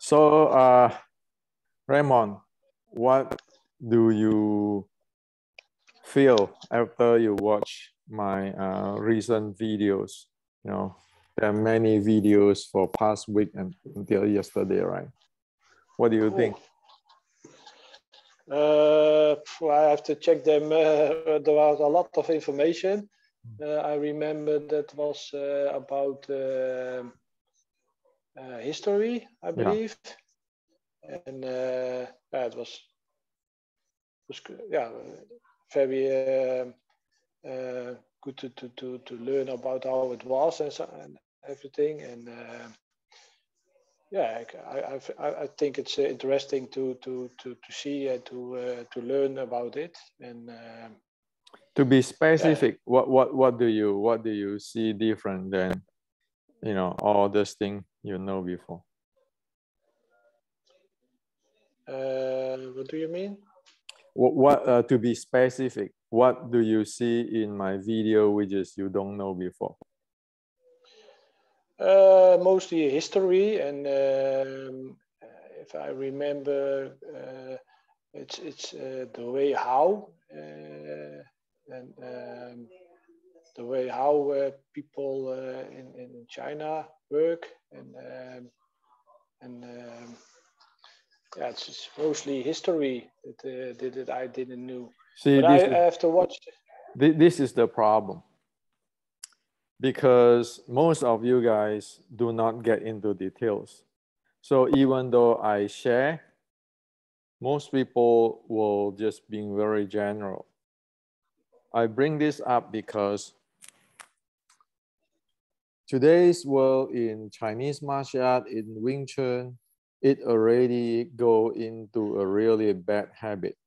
So, Raymond, what do you feel after you watch my recent videos? You know, there are many videos for past week and until yesterday, right? What do you think? I have to check them. There was a lot of information. I remember that was about history, I believe, and it was very good to learn about how it was and everything. And I think it's interesting to see and to learn about it. And to be specific, what do you see different than all this thing before? What do you mean? What to be specific, what do you see in my video which is you don't know before? Mostly history, and if I remember, it's the way how and the way how people in China work, and it's mostly history that I didn't know. See, but I have to watch. This is the problem, because most of you guys do not get into details. So even though I share, most people will just be very general. I bring this up because today's world in Chinese martial art, in Wing Chun, it already go into a really bad habit.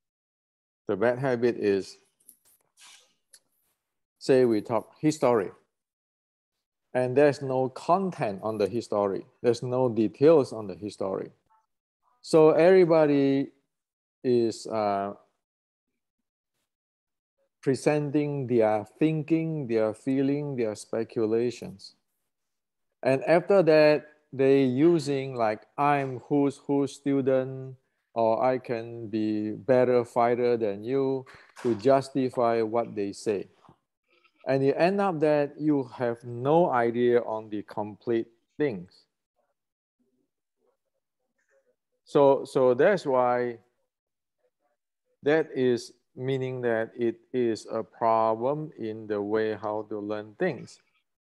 The bad habit is, say we talk history, and there's no content on the history. There's no details on the history. So everybody is presenting their thinking, their feeling, their speculations. And after that, they using like, I'm who's student, or I can be better fighter than you, to justify what they say. And you end up that you have no idea on the complete things. So that's why, that is meaning that it is a problem in the way how to learn things.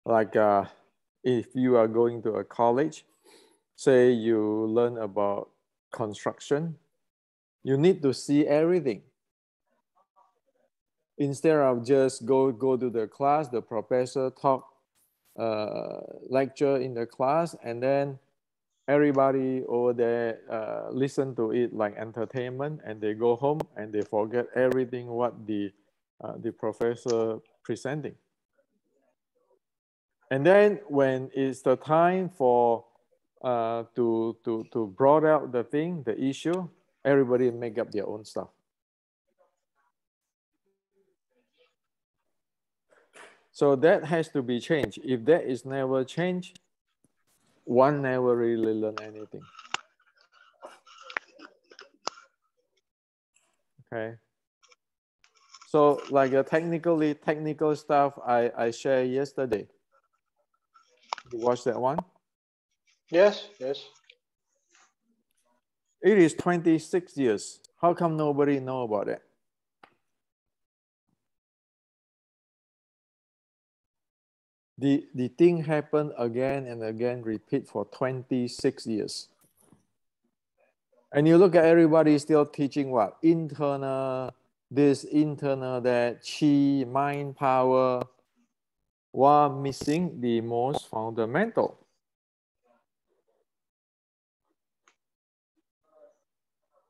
Like if you are going to a college, say you learn about construction, you need to see everything. Instead of just go to the class, the professor talk, lecture in the class, and then everybody over there listen to it like entertainment, and they go home and they forget everything what the professor presenting. And then when it's the time for to broad out the thing, the issue, everybody make up their own stuff. So that has to be changed. If that is never changed, one never really learn anything. Okay. So like a technical stuff I shared yesterday. You watched that one? Yes. It is 26 years. How come nobody know about it? The thing happened again and again, repeat for 26 years. And you look at everybody still teaching what? Internal this, internal that, chi, mind power, while missing the most fundamental.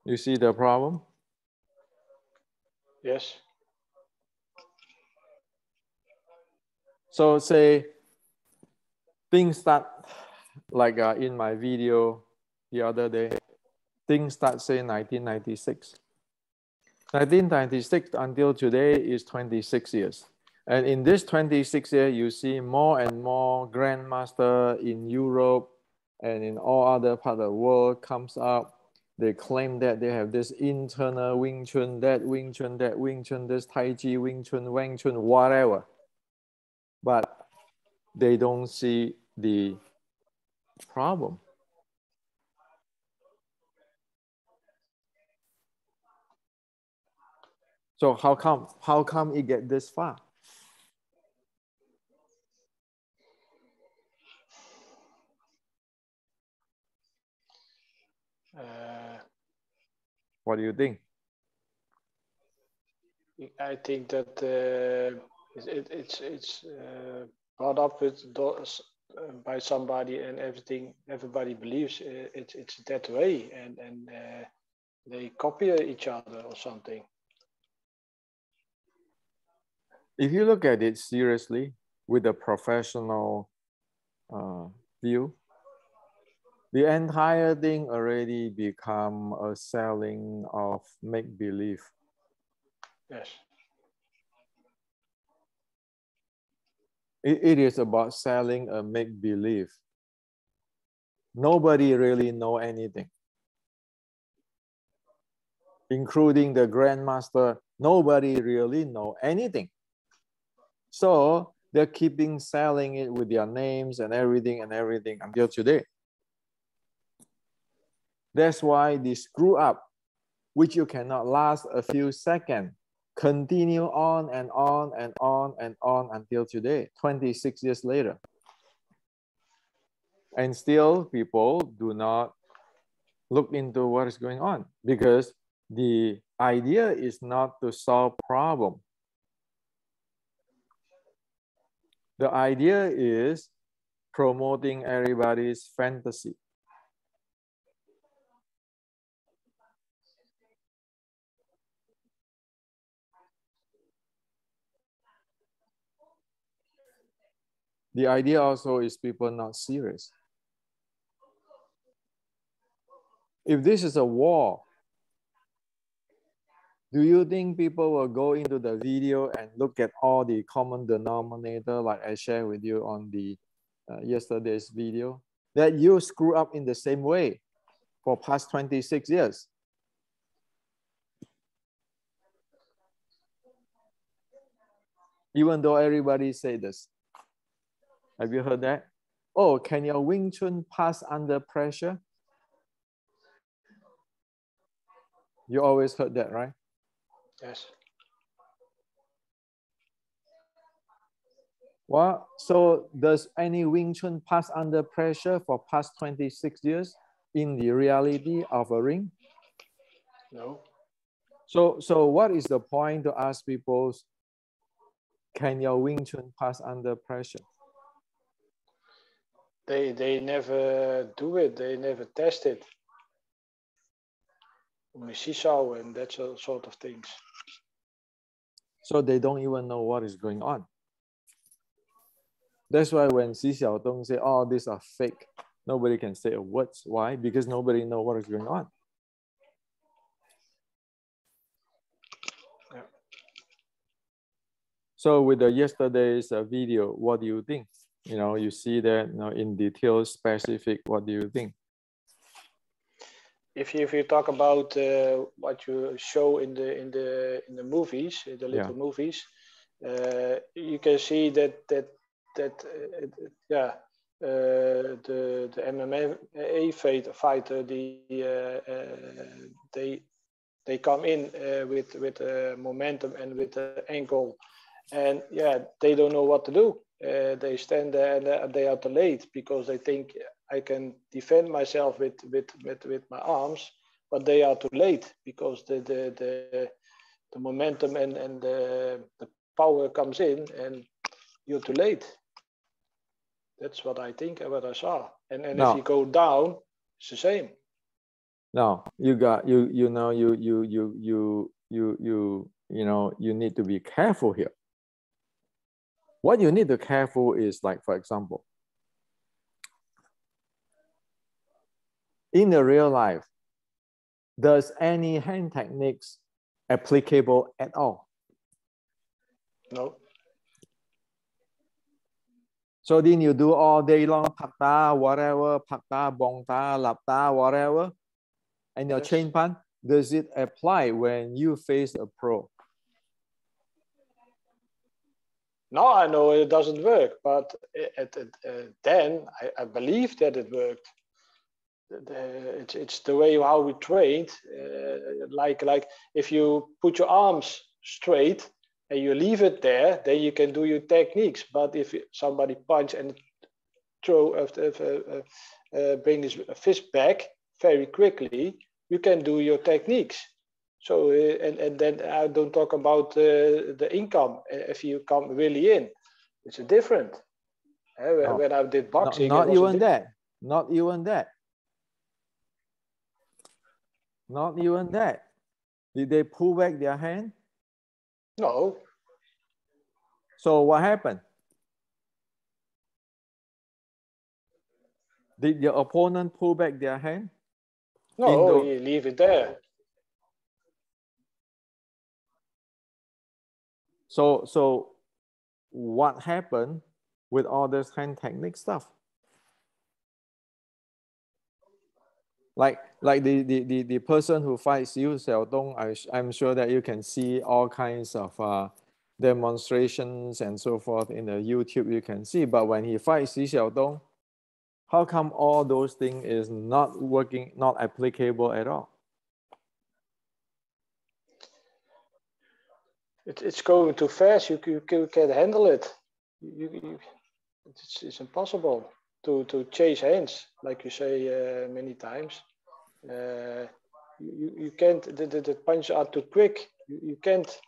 You see the problem? Yes. So say things start like in my video the other day, things start say 1996. 1996 until today is 26 years. And in this 26 years, you see more and more grandmaster in Europe, and in all other parts of the world comes up. They claim that they have this internal Wing Chun, that Wing Chun, that Wing Chun, this Tai Chi, Wing Chun, Wang Chun, whatever. But they don't see the problem. So how come it get this far? What do you think? I think that it's brought up with those, by somebody, and everybody believes it's that way, and they copy each other or something. If you look at it seriously with a professional view, the entire thing already become a selling of make-believe. Yes. It is about selling a make-believe. Nobody really know anything. Including the grandmaster, nobody really know anything. So they're keeping selling it with their names and everything until today. That's why the screw up, which you cannot last a few seconds, continue on and on and on and on until today, 26 years later. And still people do not look into what is going on, because the idea is not to solve problem. The idea is promoting everybody's fantasy. The idea also is people not serious. If this is a war, do you think people will go into the video and look at all the common denominator like I shared with you on the yesterday's video, that you screw up in the same way for past 26 years? Even though everybody say this. Have you heard that? Oh, can your Wing Chun pass under pressure? You always heard that, right? Yes. Well, so does any Wing Chun pass under pressure for past 26 years in the reality of a ring? No. So what is the point to ask people, can your Wing Chun pass under pressure? They never do it. They never test it. Only seesaw and that sort of things. So they don't even know what is going on. That's why when Xi Xiaodong say, oh, these are fake, nobody can say a word. Why? Because nobody knows what is going on. Yeah. So with the yesterday's video, what do you think? You know, you see that, you know, in detail, specific, what do you think? If you talk about what you show in the movies, the little movies, you can see that the MMA fighter, they come in with momentum and with the angle, and they don't know what to do. They stand there and they are too late because they think I can defend myself with my arms, but they are too late because the momentum and the power comes in and you're too late. That's what I think and what I saw. And if you go down, it's the same. Now you need to be careful here. What you need to be careful is, like, for example, in the real life, does any hand techniques applicable at all? No. So then you do all day long, pak ta, whatever, pak ta, bong ta, lap ta, whatever. And your Yes. chain pan, does it apply when you face a pro? Now I know it doesn't work, but then I believe that it worked. It's the way how we trained. Like if you put your arms straight and you leave it there, then you can do your techniques. But if somebody punch and bring his fist back very quickly, you can do your techniques. So and then I don't talk about the income. If you come really in, it's a different. No, when I did boxing, not it was even that. Not even that. Not even that. Did they pull back their hand? No. So what happened? Did your opponent pull back their hand? No, you leave it there. So what happened with all this hand technique stuff? Like the person who fights you, Xiaodong, I'm sure that you can see all kinds of demonstrations and so forth in the YouTube you can see. But when he fights Xi Xiaodong, how come all those things is not working, not applicable at all? It's going too fast. You can't handle it. It's impossible to chase hands, like you say many times. You can't. The punches are too quick. You can't.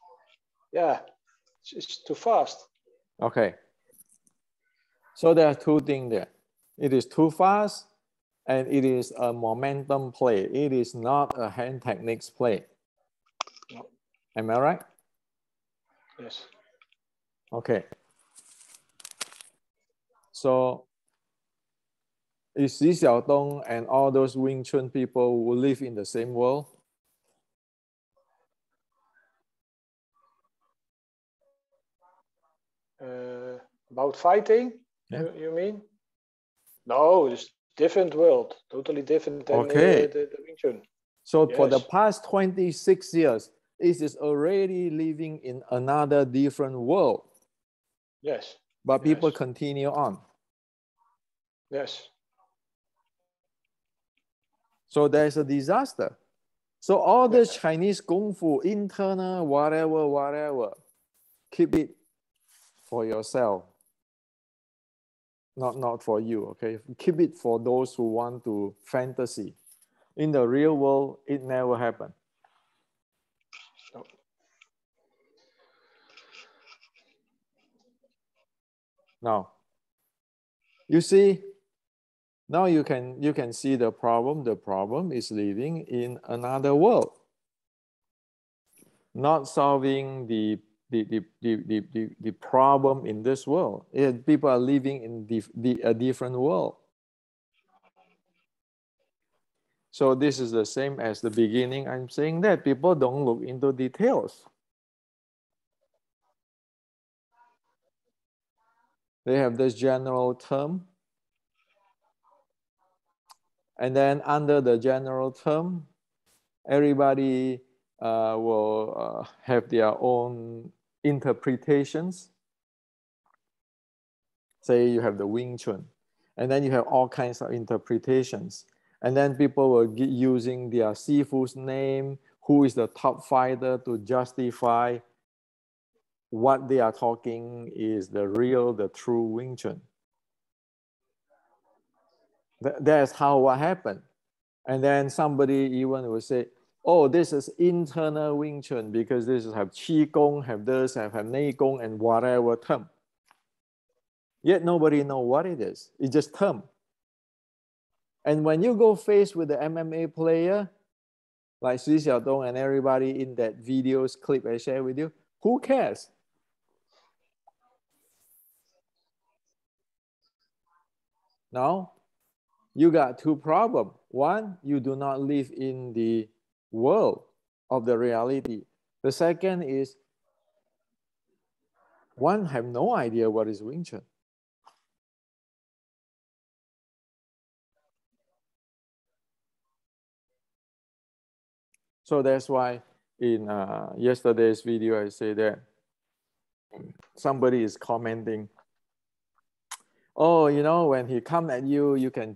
Yeah, it's too fast. Okay. So there are two things there. It is too fast, and it is a momentum play. It is not a hand techniques play. No. Am I right? Yes. Okay. So is Xi Xiaodong and all those Wing Chun people who live in the same world? About fighting, Yeah. you mean? No, it's different world, totally different than Okay. the Wing Chun. So Yes. for the past 26 years, it is already living in another different world. Yes. But people Yes. continue on. Yes. So there's a disaster. So all this Chinese Kung Fu, internal, whatever, keep it for yourself. Not for you, okay? Keep it for those who want to fantasy. In the real world, it never happened. No. Now, you see, now you can see the problem. The problem is living in another world, not solving the problem in this world. People are living in a different world. So this is the same as the beginning. I'm saying that people don't look into details. They have this general term. And then under the general term, everybody will have their own interpretations. Say you have the Wing Chun, and then you have all kinds of interpretations. And then people will get using their Sifu's name, who is the top fighter, to justify what they are talking is the real, the true Wing Chun. That's how what happened. And then somebody even will say, oh, this is internal Wing Chun because this is have Qi Gong, have this, have Nei Gong, and whatever term. Yet nobody know what it is. It's just term. And when you go face with the MMA player, like Xi Xiaodong and everybody in that videos clip I share with you, who cares? Now, you got two problems. One, you do not live in the world of the reality. The second is one have no idea what is Wing Chun. So that's why in yesterday's video, I say that somebody is commenting, oh, you know, when he come at you, you can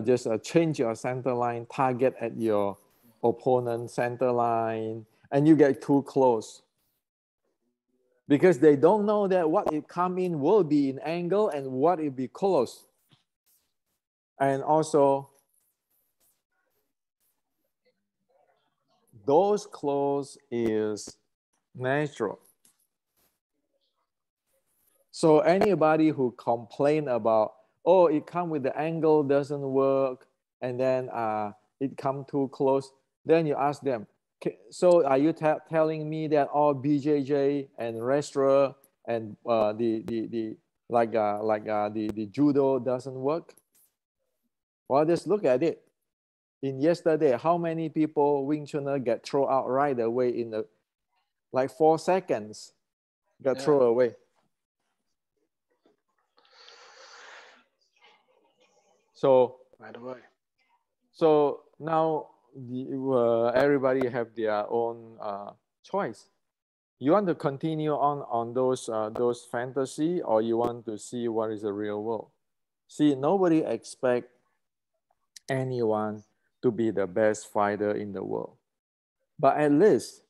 just change your center line, target at your opponent's center line, and you get too close. Because they don't know that what it come in will be in angle and what it be close. And also, those close is natural. So anybody who complain about, oh, it come with the angle doesn't work, and then it come too close, then you ask them, so are you telling me that all BJJ and wrestler and the judo doesn't work? Well, just look at it. In yesterday, how many people Wing Chunner get thrown out right away in the like 4 seconds, got thrown away. So by the way, so now everybody have their own choice. You want to continue on those fantasy, or you want to see what is the real world? See, nobody expect anyone to be the best fighter in the world, but at least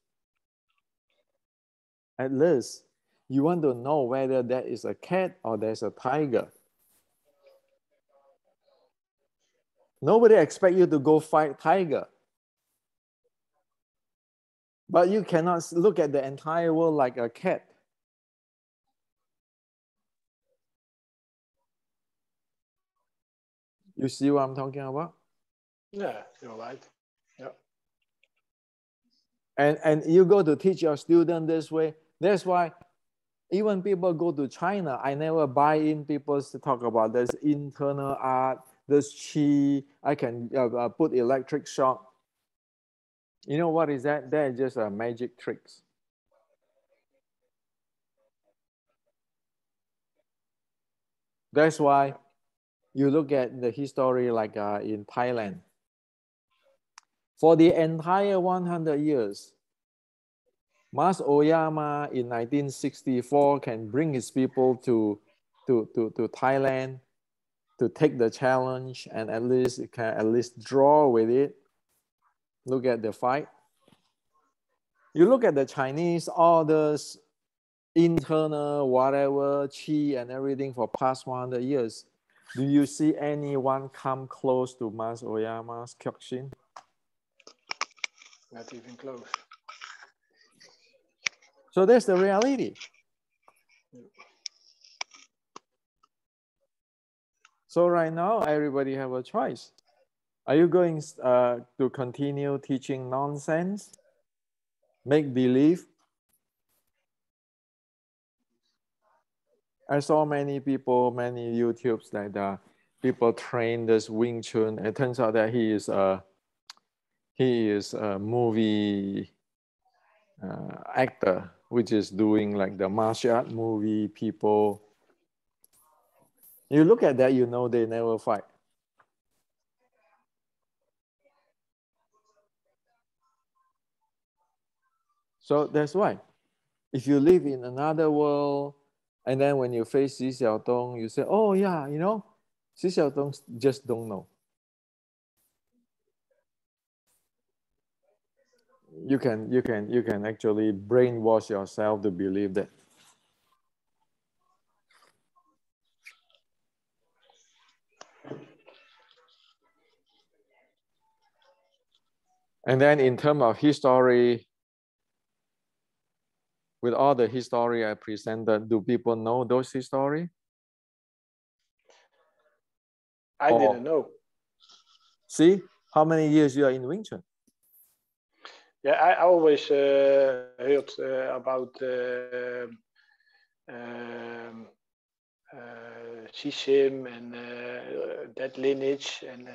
you want to know whether that is a cat or there's a tiger. Nobody expect you to go fight tiger. But you cannot look at the entire world like a cat. You see what I'm talking about? Yeah, you're right. Yeah. And you go to teach your student this way. That's why even people go to China, I never buy in people to talk about there's internal art, there's chi, I can put electric shock. You know what is that? That is just magic tricks. That's why you look at the history like in Thailand. For the entire 100 years, Mas Oyama in 1964 can bring his people to Thailand to take the challenge and at least draw with it. Look at the fight. You look at the Chinese, all this internal whatever, chi and everything for past 100 years. Do you see anyone come close to Mas Oyama's Kyokushin? Not even close. So that's the reality. So right now, everybody have a choice. Are you going to continue teaching nonsense, make believe? I saw many people, many YouTubes that people train this Wing Chun. It turns out that he is a movie actor, which is doing like the martial art movie people. You look at that, you know they never fight. So that's why. If you live in another world, and then when you face Xi Xiaodong, you say, oh yeah, you know, Xi Xiaodong just don't know. You can actually brainwash yourself to believe that. And then in terms of history, with all the history I presented, do people know those history? I didn't know. See how many years you are in Wing Chun? Yeah, I always heard about Shishim and that lineage, and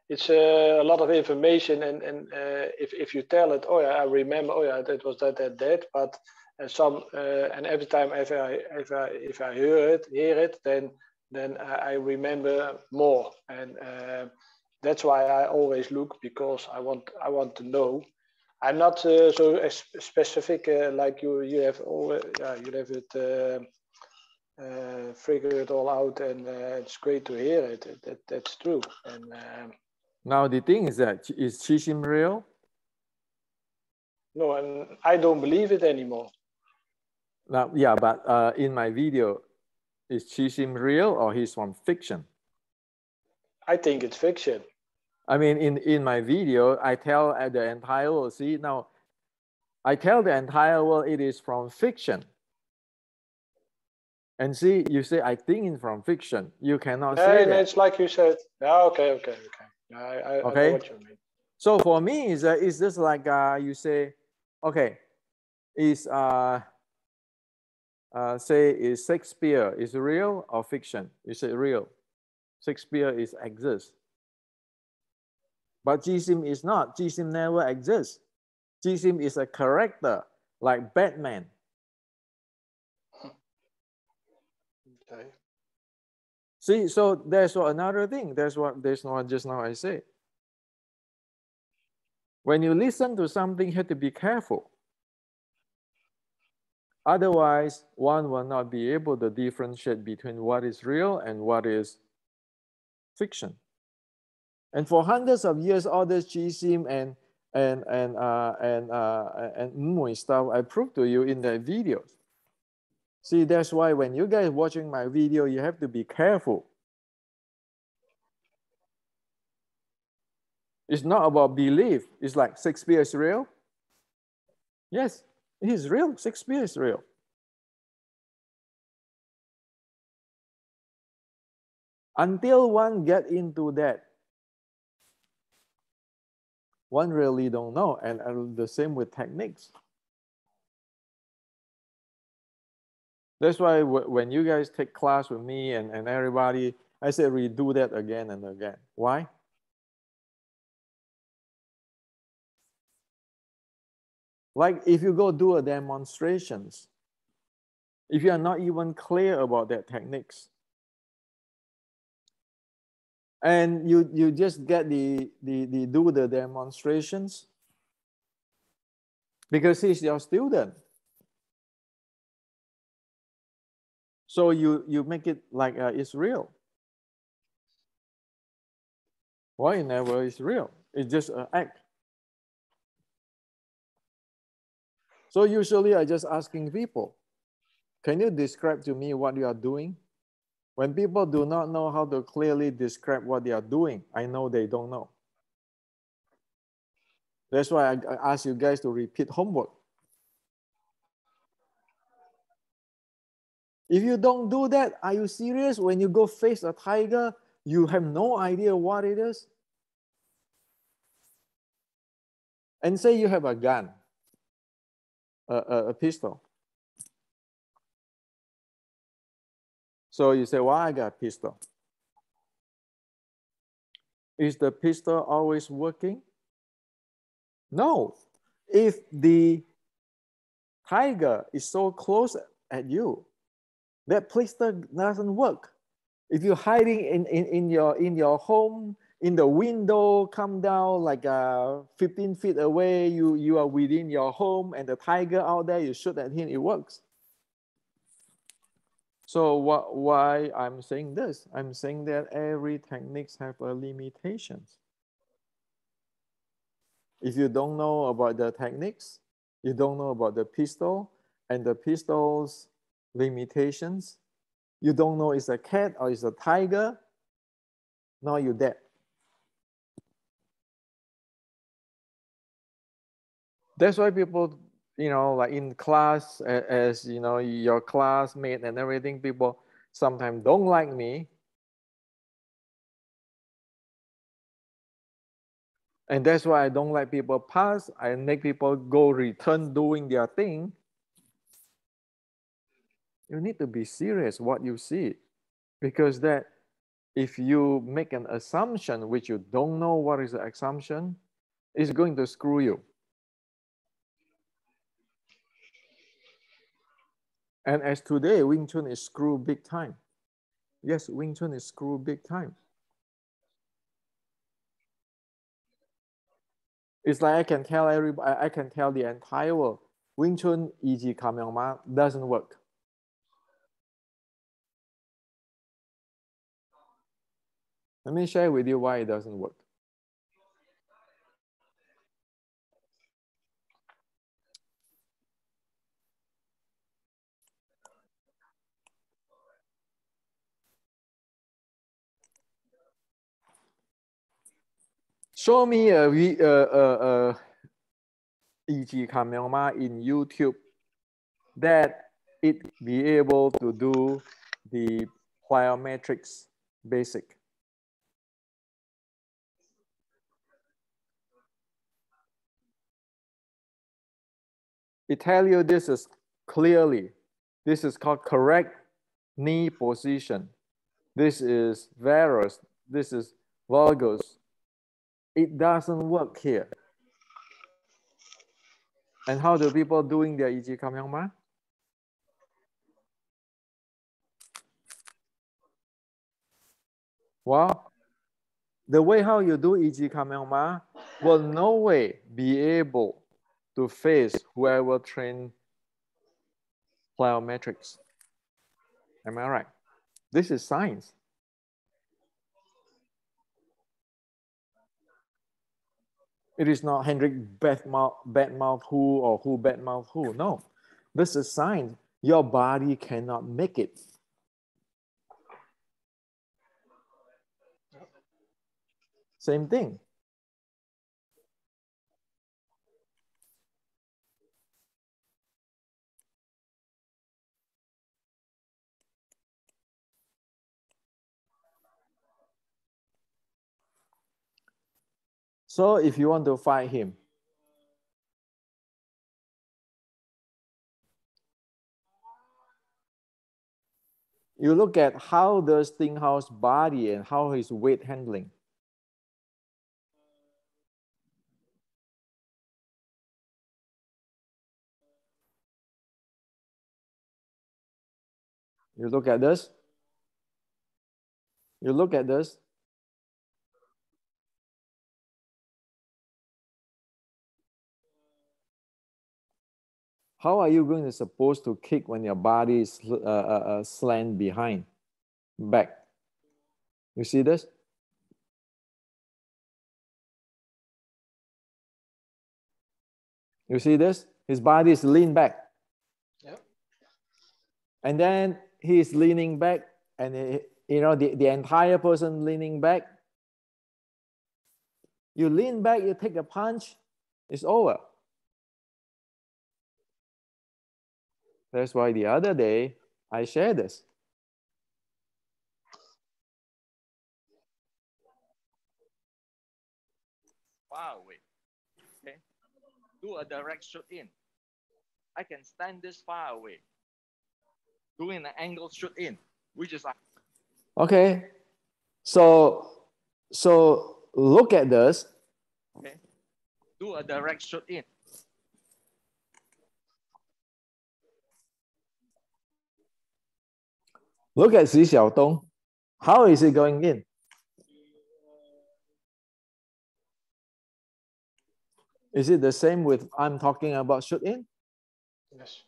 it's a lot of information, and if you tell it, oh yeah, I remember, oh yeah, that was that, but and every time if I hear it, then I remember more, and that's why I always look, because I want to know. I'm not so specific like you have you have it figure it all out, and it's great to hear it. That's true. And now the thing is that, is Qixim real? no, and I don't believe it anymore. Now, yeah, but in my video, is Qixim real or he's from fiction? I think it's fiction. I mean, in my video, I tell the entire world, see, now, I tell the entire world it is from fiction. And see, you say, I think it's from fiction. You cannot say that. It's like you said. Yeah, okay. I know what you mean. So for me, it's just like you say, okay, is say is Shakespeare is real or fiction? You say real. Shakespeare is exists. But Jisim is not. Jisim never exists. Jisim is a character like Batman. Okay. See, so there's another thing. There's what just now I say. When you listen to something, you have to be careful. Otherwise, one will not be able to differentiate between what is real and what is fiction. And for hundreds of years, all this Jisim and Mui stuff I proved to you in the videos. See, that's why when you guys watching my video, you have to be careful. It's not about belief. It's like Shakespeare is real. Yes, he's real. Shakespeare is real. Until one get into that, one really don't know. And the same with techniques. That's why when you guys take class with me and everybody, I say redo that again and again. Why? Like if you go do a demonstrations, if you are not even clear about that techniques, and you just get the do the demonstrations because he's your student. So you make it like it's real. Why never is real? It's just an act. So usually I just asking people, can you describe to me what you are doing? When people do not know how to clearly describe what they are doing, I know they don't know. That's why I ask you guys to repeat homework. If you don't do that, are you serious? When you go face a tiger, you have no idea what it is? And say you have a gun, a pistol. So you say, well, I got a pistol. Is the pistol always working? No. If the tiger is so close at you, that pistol doesn't work. If you're hiding in your home, in the window, come down like 15 feet away, you are within your home and the tiger out there, you shoot at him, it works. So why I'm saying this? I'm saying that every techniques have a limitations. If you don't know about the techniques, you don't know about the pistol and the pistol's limitations, you don't know it's a cat or it's a tiger, now you're dead. That's why people, like in class, as your classmate and everything, people sometimes don't like me. And that's why I don't let people pass. I make people go return doing their thing. You need to be serious what you see. Because that if you make an assumption which you don't know what is the assumption, it's going to screw you. And as today, Wing Chun is screw big time. Yes, Wing Chun is screw big time. It's like I can tell everybody, I can tell the entire world, Wing Chun E.G. Kamehameha doesn't work. Let me share with you why it doesn't work. Show me a E.G. Kamehameha in YouTube that it be able to do the plyometrics basic. It tell you this is clearly, this is called correct knee position. This is varus, this is valgus. It doesn't work here. And how do people doing their E.G. Kamehameha? Well, the way how you do E.G. Kamehameha will no way be able to face whoever train plyometrics. Am I right? This is science. It is not Hendrik badmouth who or who badmouth who. No, this is science. Your body cannot make it. Same thing. So if you want to fight him, you look at how does Stinghouse's body and how his weight handling. You look at this. You look at this. How are you going to supposed to kick when your body is slant behind, back? You see this? You see this? His body is leaned back. Yep. And then he's leaning back, and you know the entire person leaning back. You lean back, you take a punch, it's over. That's why the other day I shared this. Far away. Okay. Do a direct shoot in. I can stand this far away. Doing an angle shoot in, which is okay. So look at this. Okay. Do a direct shoot in. Look at Xi Xiaodong. How is he going in? Is it the same with I'm talking about shoot in? Yes.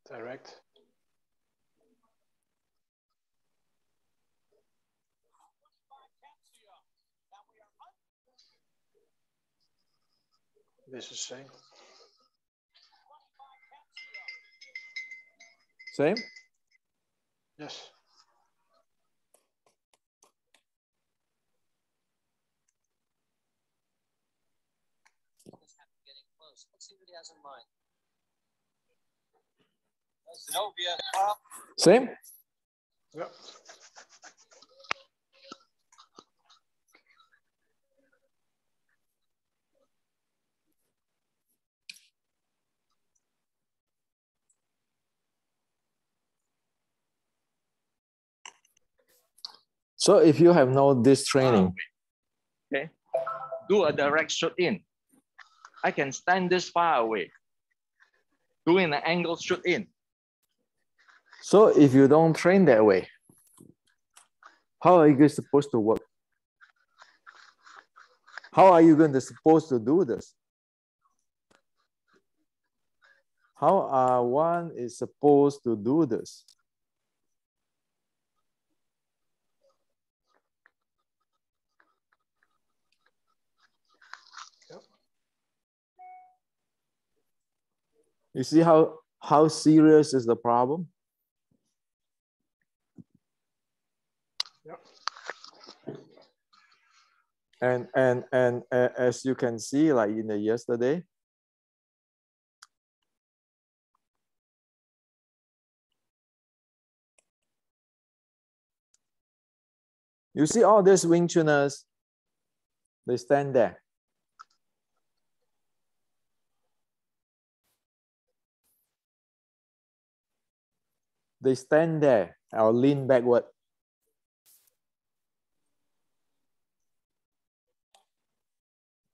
Direct. This is same. Same? Yes. Let's see what he has in mind. Same? Yep. So if you have no this training, okay, do a direct shoot in. I can stand this far away. Doing an angle shoot in. so if you don't train that way, how are you guys supposed to work? How are you going to supposed to do this? How are one is supposed to do this? You see how serious is the problem? And as you can see, like in the yesterday, you see all these Wing Chuners, they stand there. They stand there or lean backward.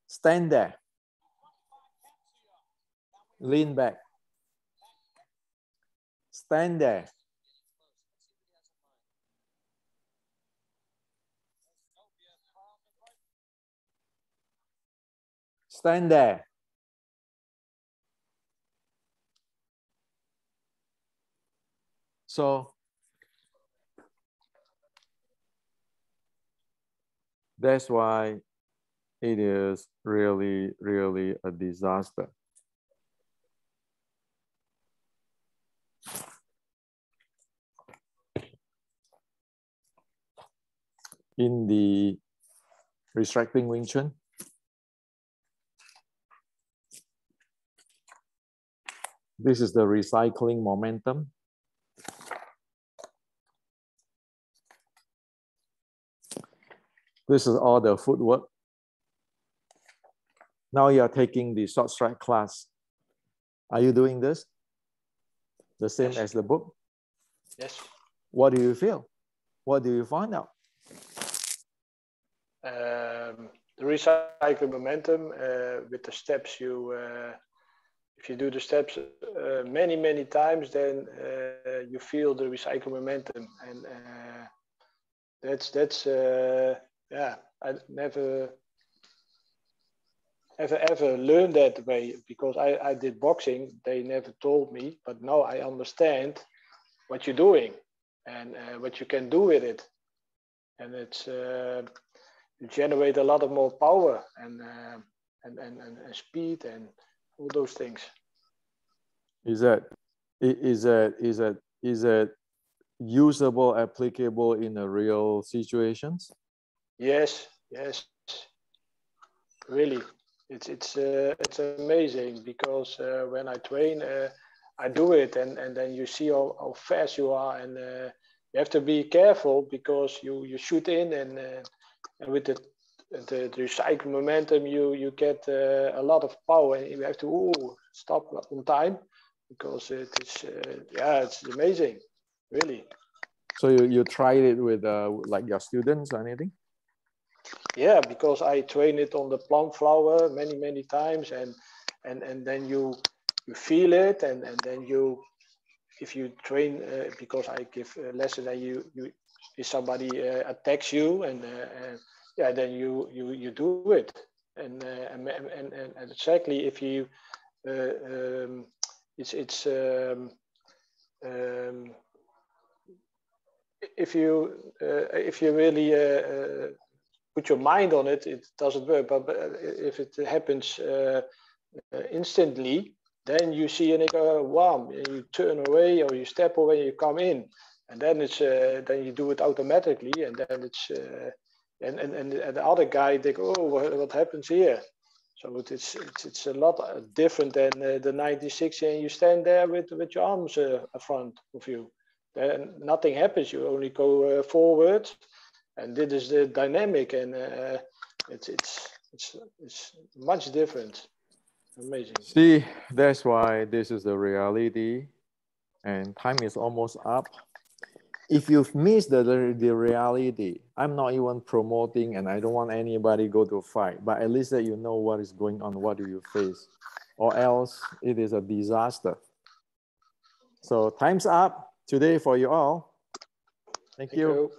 Stand there. Lean back. Stand there. Stand there. So that's why it is really, really a disaster. In the restricting Wing Chun, this is the recycling momentum. This is all the footwork. Now you are taking the short strike class. Are you doing this? The same as the book? Yes. What do you feel? What do you find out? The recycling momentum with the steps if you do the steps many times, then you feel the recycle momentum, and that's yeah. I never ever learned that way, because I did boxing. They never told me, but now I understand what you're doing and what you can do with it, and it's you generate a lot of more power and speed and all those things. Is that usable, applicable in a real situations? Yes, really. It's amazing, because when I train, I do it, and then you see how fast you are, and you have to be careful, because you shoot in, and with the recycle momentum, you get a lot of power, and you have to stop on time, because it's it's amazing, really. So you tried it with like your students or anything? Yeah, because I train it on the plum flower many times, and then you feel it, and then if you train, because I give a lesson, and you if somebody attacks you, and yeah, then you do it, and exactly, if you it's if you really put your mind on it, it doesn't work. But if it happens instantly, then you see and you go, wow, and you turn away, or you step away, you come in, and then it's then you do it automatically, and then it's and the other guy think, oh, what happens here? So it's a lot different than the 1960, and you stand there with your arms in front of you. Then nothing happens. You only go forward, and this is the dynamic, and it's much different. Amazing. See, that's why this is the reality, and time is almost up. If you've missed the reality, I'm not even promoting, and I don't want anybody go to fight, but at least that you know what is going on, what do you face, or else it is a disaster. So time's up today for you all. Thank you.